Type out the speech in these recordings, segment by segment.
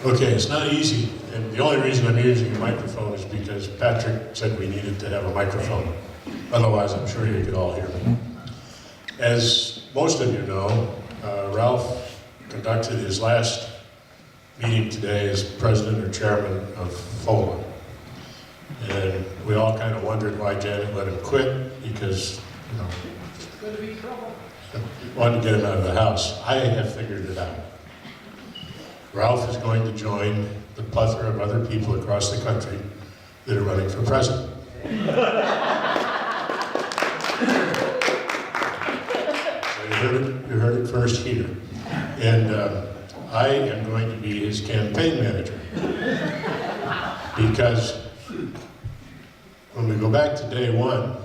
Okay, it's not easy, and the only reason I'm using a microphone is because Patrick said we needed to have a microphone. Otherwise, I'm sure you could all hear me. As most of you know, Ralph conducted his last meeting today as president or chairman of FOLA. And we all kind of wondered why Janet let him quit, because, you know, Going to be trouble. wanted to get him out of the house. I have figured it out. Ralph is going to join the plethora of other people across the country that are running for president. So you heard it first here. And I am going to be his campaign manager. Because when we go back to day one,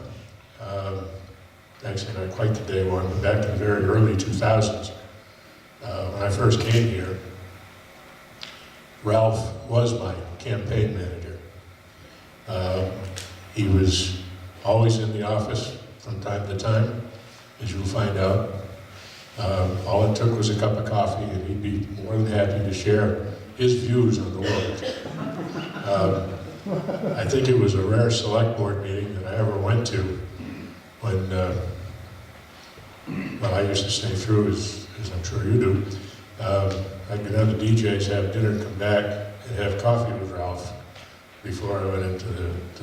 actually not quite to day one, but back to the very early 2000s, when I first came here, Ralph was my campaign manager. He was always in the office from time to time, as you'll find out. All it took was a cup of coffee, and he'd be more than happy to share his views on the world. I think it was a rare select board meeting that I ever went to when, well, I used to stay through, as I'm sure you do. I'd go down to DJ's, have dinner, come back, and have coffee with Ralph before I went into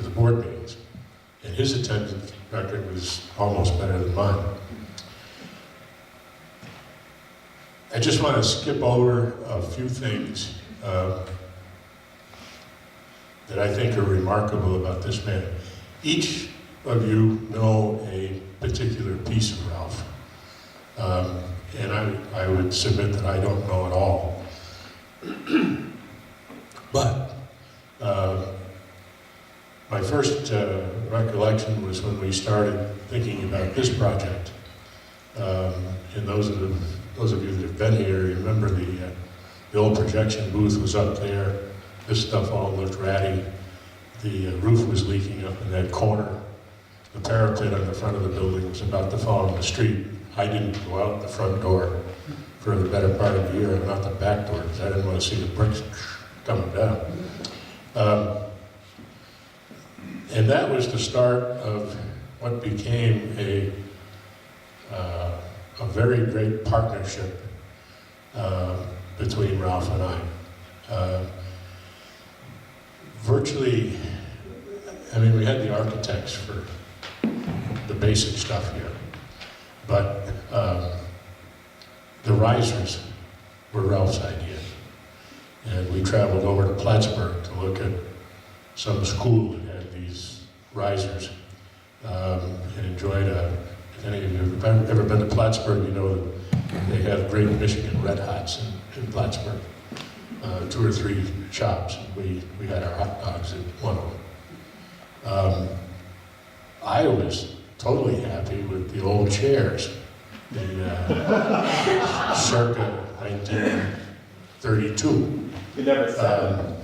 the board meetings. And his attendance record was almost better than mine. I just want to skip over a few things that I think are remarkable about this man. Each of you know a particular piece of Ralph. And I would submit that I don't know it all. But my first recollection was when we started thinking about this project. And those of you that have been here, remember the old projection booth was up there. This stuff all looked ratty. The roof was leaking up in that corner. The parapet on the front of the building was about to fall in the street. I didn't go out the front door for the better part of the year, and not the back door, because I didn't want to see the bricks coming down. And that was the start of what became a very great partnership between Ralph and I. Virtually, I mean, we had the architects for the basic stuff here, but the risers were Ralph's idea. And we traveled over to Plattsburgh to look at some school that had these risers and enjoyed if any of you have ever been to Plattsburgh, you know that they have great Michigan Red Hots in Plattsburgh. 2 or 3 shops. We had our hot dogs at one of them. I was totally happy with the old chairs, the circa 1932. You never said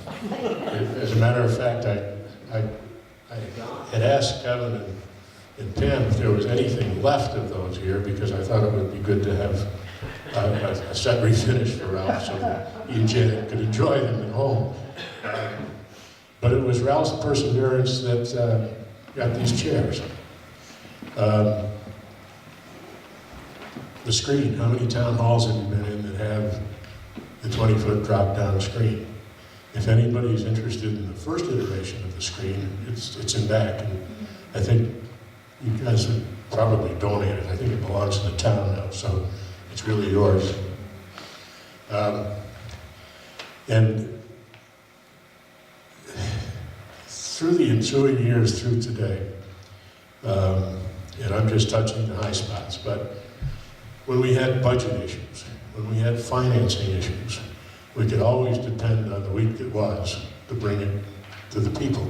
As a matter of fact, I had asked Kevin and Pam if there was anything left of those here, because I thought it would be good to have a set refinish for Ralph so that he and Janet could enjoy them at home. But it was Ralph's perseverance that got these chairs. The screen, how many town halls have you been in that have the 20-foot drop-down screen? If anybody's interested in the first iteration of the screen, it's in back, and I think you guys would probably donate it. I think it belongs to the town now, so it's really yours. And through the ensuing years, through today, and I'm just touching the high spots, but when we had budget issues, when we had financing issues, we could always depend on the week that was to bring it to the people.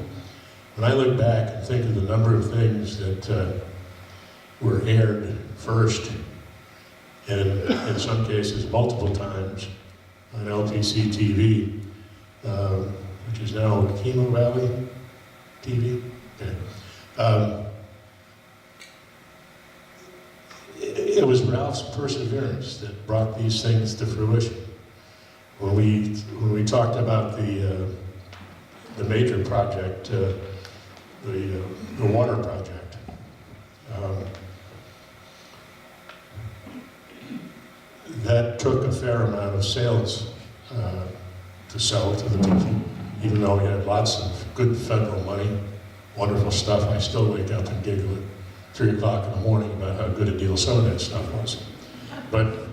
When I look back and think of the number of things that were aired first, and in some cases multiple times on LPC TV, which is now Chemo Valley TV. Okay. It was Ralph's perseverance that brought these things to fruition. when we talked about the major project, the water project, that took a fair amount of sales to sell to the people, even though we had lots of good federal money, wonderful stuff. I still wake up and giggle at 3 o'clock in the morning about how good a deal some of that stuff was. But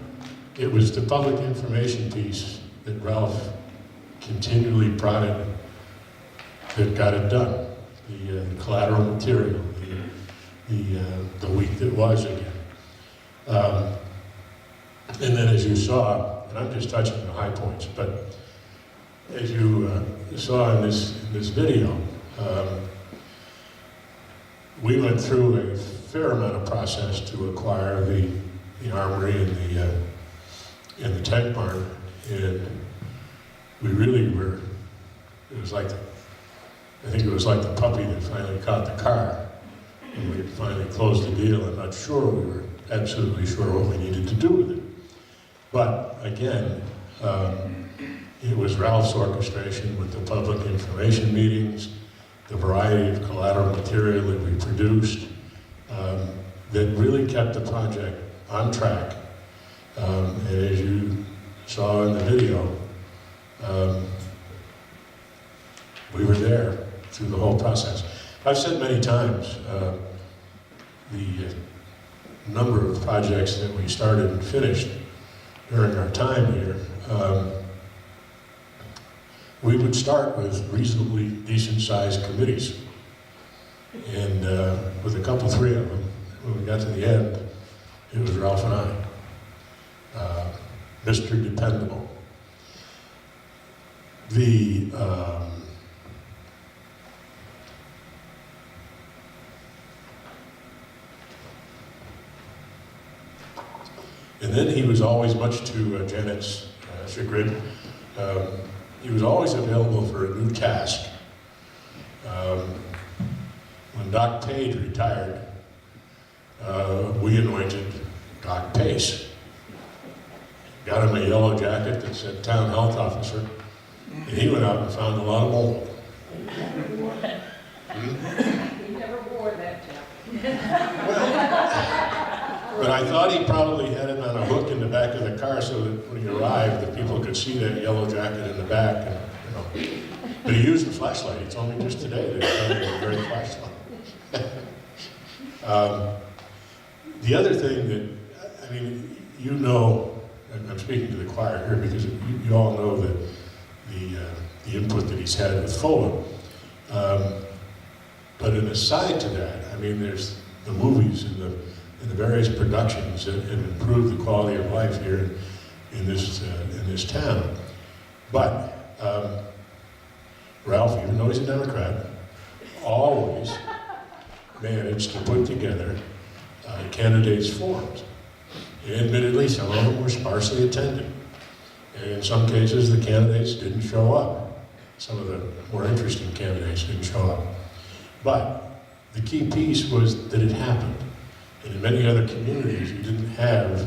it was the public information piece that Ralph continually prodded that got it done. The collateral material, the week that was again. And then as you saw, and I'm just touching the high points, but as you saw in this video, we went through a fair amount of process to acquire the armory and the tank barn, and we really were, it was like, I think it was like the puppy that finally caught the car. When we finally closed the deal, I'm not sure we were absolutely sure what we needed to do with it. But again, it was Ralph's orchestration with the public information meetings, the variety of collateral material that we produced, that really kept the project on track. And as you saw in the video, we were there through the whole process. I've said many times, the number of projects that we started and finished during our time here, we would start with reasonably decent-sized committees. And with a couple, 3 of them, when we got to the end, it was Ralph and I. Mr. Dependable. And then he was always, much to Janet's chagrin, he was always available for a new task. When Doc Page retired, we anointed Doc Pace. Got him a yellow jacket that said Town Health Officer, and he went out and found a lot of mold. He never wore that jacket. But I thought he probably had it on a hook in the back of the car so that when he arrived, the people could see that yellow jacket in the back. And, you know. But he used a flashlight. It's only just today that he found a great flashlight. The other thing that, I mean, you know, I'm speaking to the choir here because you all know that the input that he's had with FOLA. But an aside to that, I mean, there's the movies and the various productions that have improved the quality of life here in this town. But Ralph, even though he's a Democrat, always managed to put together candidates' forums. And admittedly, some of them were sparsely attended. And in some cases, the candidates didn't show up. Some of the more interesting candidates didn't show up. But the key piece was that it happened. And in many other communities, you didn't have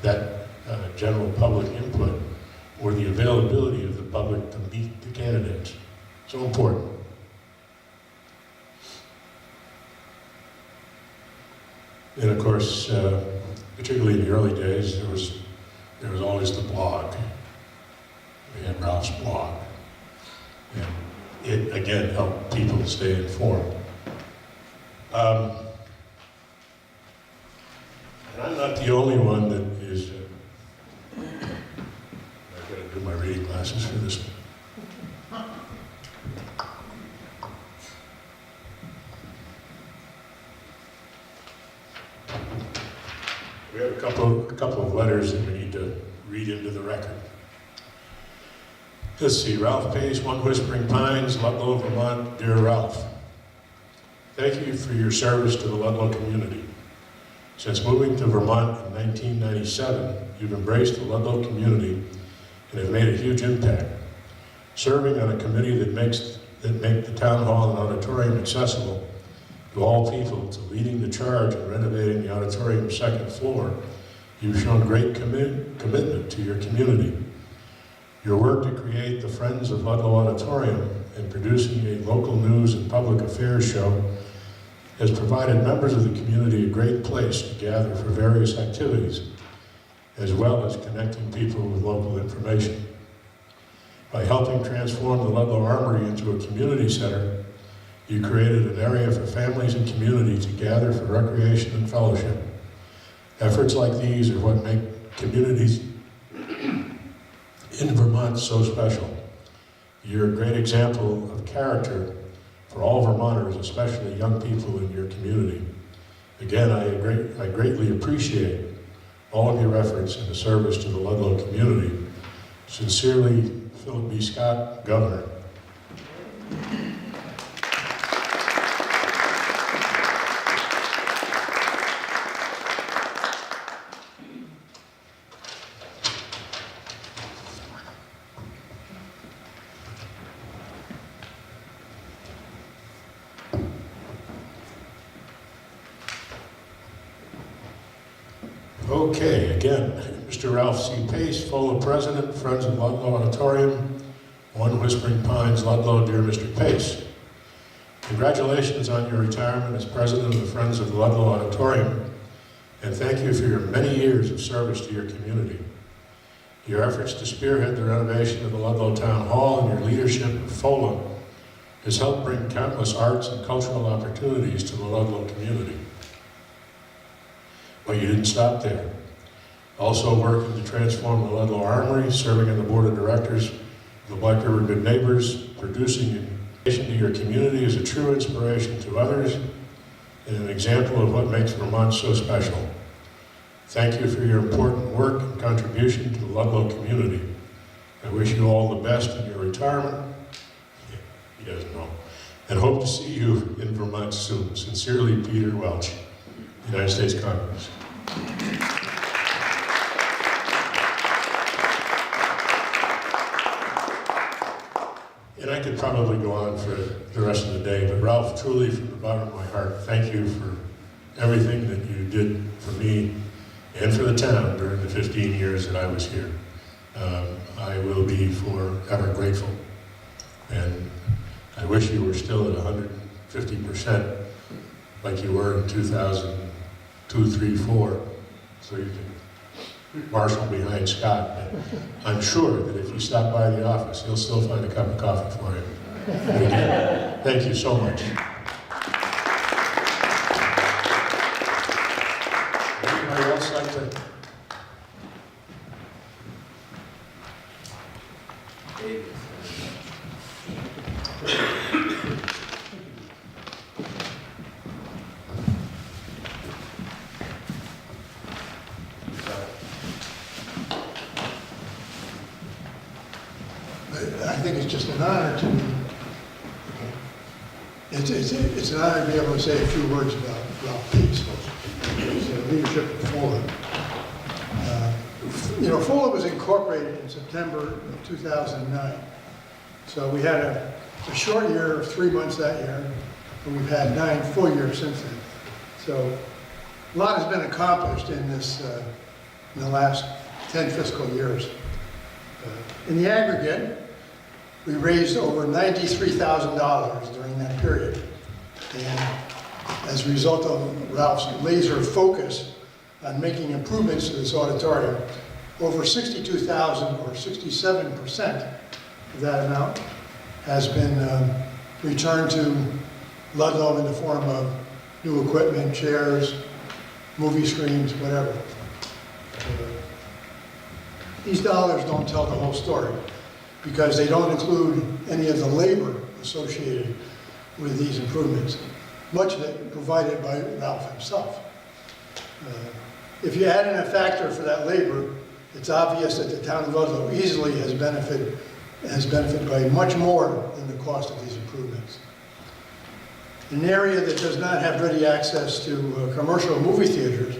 that general public input or the availability of the public to meet the candidates. So important. And of course, particularly in the early days, there was always the blog. We had Ralph's blog. And it, again, helped people to stay informed. And I'm not the only one that is, I've got to do my reading glasses for this one. We have a couple of letters that we need to read into the record. Let's see, Ralph Pace, 1 Whispering Pines, Ludlow, Vermont. Dear Ralph, thank you for your service to the Ludlow community. Since moving to Vermont in 1997, you've embraced the Ludlow community and have made a huge impact. Serving on a committee that make the town hall and auditorium accessible to all people, to leading the charge in renovating the auditorium's 2nd floor, you've shown great commitment to your community. Your work to create the Friends of Ludlow Auditorium and producing a local news and public affairs show has provided members of the community a great place to gather for various activities, as well as connecting people with local information. By helping transform the Ludlow Armory into a community center, you created an area for families and community to gather for recreation and fellowship. Efforts like these are what make communities in Vermont so special. You're a great example of character for all Vermonters, especially young people in your community. Again, I greatly appreciate all of your efforts in the service to the Ludlow community. Sincerely, Philip B. Scott, Governor. Okay, again, Mr. Ralph C. Pace, FOLA President, Friends of Ludlow Auditorium, 1 Whispering Pines, Ludlow. Dear Mr. Pace, congratulations on your retirement as President of the Friends of Ludlow Auditorium, and thank you for your many years of service to your community. Your efforts to spearhead the renovation of the Ludlow Town Hall and your leadership of FOLA has helped bring countless arts and cultural opportunities to the Ludlow community. But you didn't stop there. Also working to transform the Ludlow Armory, serving on the board of directors of the Black River Good Neighbors, producing information to your community is a true inspiration to others and an example of what makes Vermont so special. Thank you for your important work and contribution to the Ludlow community. I wish you all the best in your retirement. Yeah, he doesn't know. And hope to see you in Vermont soon. Sincerely, Peter Welch, United States Congress. And I could probably go on for the rest of the day, but Ralph, truly from the bottom of my heart, thank you for everything that you did for me and for the town during the 15 years that I was here. I will be forever grateful. And I wish you were still at 150% like you were in 2002, 3, 4, so you can marshal behind Scott. But I'm sure that if you stop by the office, he'll still find a cup of coffee for you. And again, thank you so much. Anybody else like to? I think it's just an honor to, it's an honor to be able to say a few words about Ralph Pace, his leadership of FOLA. FOLA was incorporated in September of 2009. So we had a short year of 3 months that year, and we've had 9 full years since then. So a lot has been accomplished in this, in the last 10 fiscal years. In the aggregate, we raised over $93,000 during that period. And as a result of Ralph's laser focus on making improvements to this auditorium, over 62,000 or 67% of that amount has been returned to Ludlow in the form of new equipment, chairs, movie screens, whatever. These dollars don't tell the whole story because they don't include any of the labor associated with these improvements, much of it provided by Ralph himself. If you add in a factor for that labor, it's obvious that the town of Ludlow easily has benefited by much more than the cost of these improvements. In an area that does not have ready access to commercial movie theaters,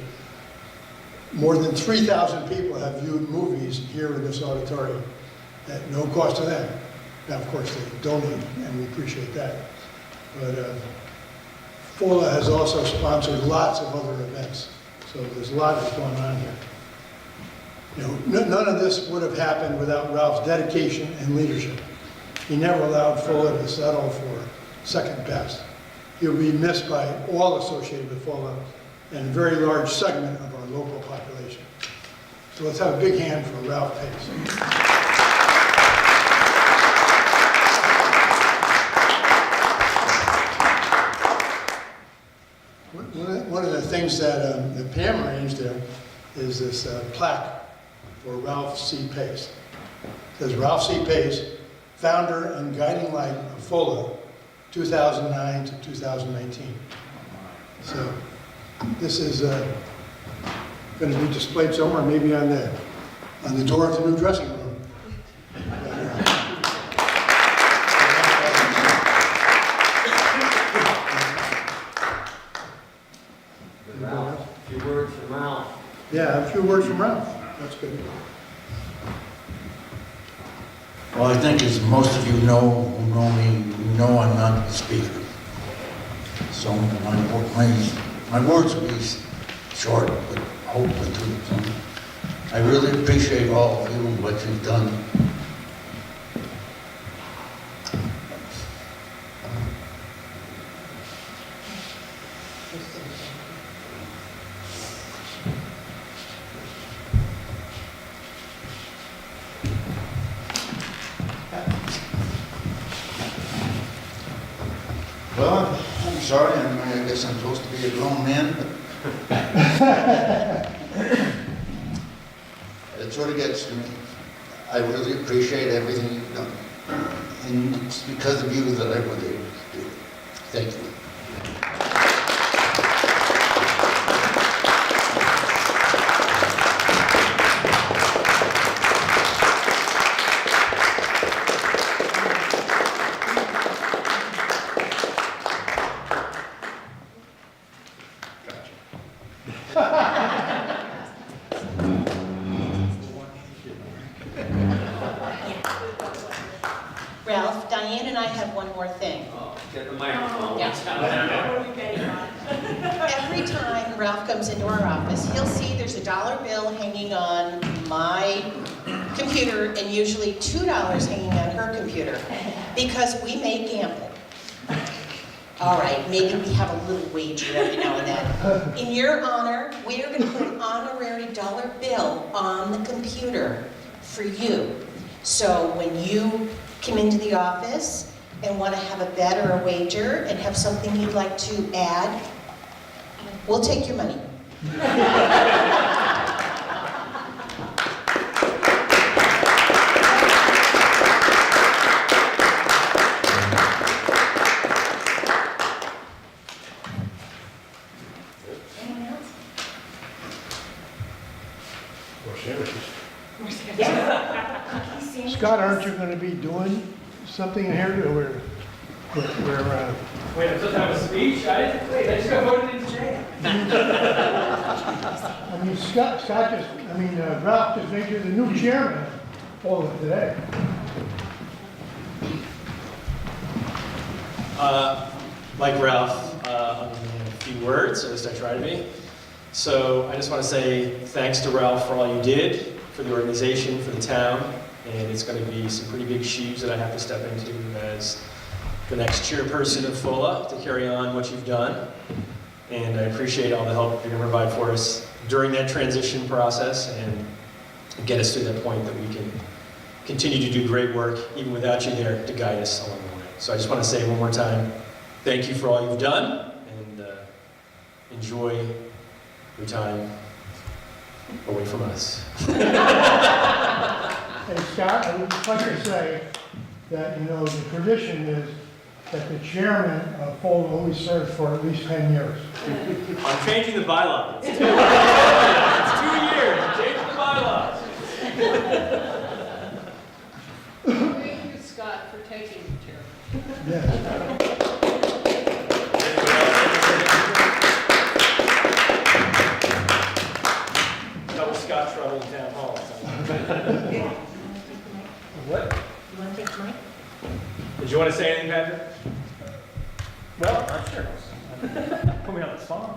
more than 3,000 people have viewed movies here in this auditorium at no cost to them. Now, of course, they donate, and we appreciate that. But FOLA has also sponsored lots of other events, so there's a lot that's going on here. None of this would have happened without Ralph's dedication and leadership. He never allowed FOLA to settle for second best. He will be missed by all associated with FOLA and a very large segment of our local population. So let's have a big hand for Ralph Pace. One of the things that Pam arranged there is this plaque for Ralph C. Pace. It says, Ralph C. Pace, founder and guiding light of FOLA, 2009 to 2019. So this is going to be displayed somewhere, maybe on the door of the new dressing room. A few words from Ralph. Yeah, a few words from Ralph. That's good. Well, I think as most of you know, who know me, know I'm not the speaker. So my words will be short, but hopefully to the point. I really appreciate all of you and what you've done. Well, I'm sorry, I guess I'm supposed to be a grown man, but it sort of gets to me. I really appreciate everything you've done. And it's because of you that I was able to do it. Thank you. Ralph, Diane and I have one more thing. Oh, get the microphone. Every time Ralph comes into our office, he'll see there's a dollar bill hanging on my computer and usually $2 hanging on her computer because we may gamble. All right, maybe we have a little wager every now and then. In your honor, we are going to put an honorary dollar bill on the computer for you. So when you come into the office and want to have a bet or a wager and have something you'd like to add, we'll take your money. Anyone else? Scott, aren't you going to be doing something here where Wait, I'm supposed to have a speech? I just got voted in today. Ralph just made you the new chairman of today. Like Ralph, I'm going to have a few words, or at least I try to be. So I just want to say thanks to Ralph for all you did, for the organization, for the town, and it's going to be some pretty big shoes that I have to step into as the next chairperson of FOLA to carry on what you've done. And I appreciate all the help you're going to provide for us during that transition process and get us to that point that we can continue to do great work, even without you there to guide us along the way. So I just want to say one more time, thank you for all you've done, and enjoy your time away from us. Hey, Scott, I would like to say that, the tradition is that the chairman of FOLA only serves for at least 10 years. I'm changing the bylaws. It's 2 years. I'm changing the bylaws. Thank you, Scott, for taking the chair. Yes. Double Scott trouble in town hall. What? You want to take mine? Did you want to say anything, Patrick? Well, I'm sure. Put me on the spot.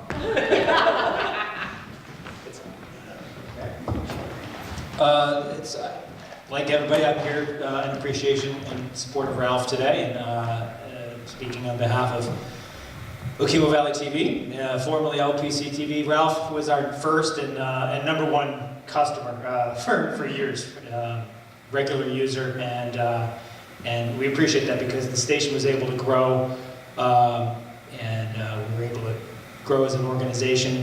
It's like everybody up here, an appreciation and support of Ralph today, and speaking on behalf of Okemo Valley TV, formerly LPC TV. Ralph was our first and #1 customer for years, regular user, and we appreciate that because the station was able to grow, and we were able to grow as an organization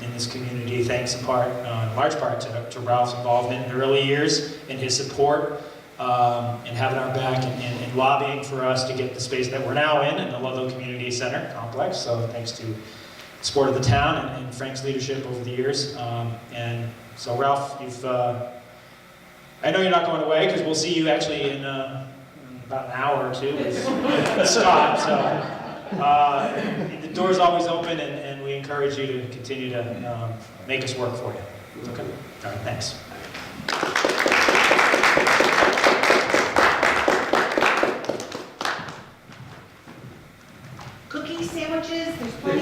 in this community, thanks in large part to Ralph's involvement in the early years and his support and having our back and lobbying for us to get the space that we're now in the Ludlow Community Center complex. So thanks to the support of the town and Frank's leadership over the years. And so Ralph, I know you're not going away because we'll see you actually in about an hour or two with Scott. So. The door's always open, and we encourage you to continue to make us work for you. Okay. All right. Thanks. Cookie sandwiches, there's plenty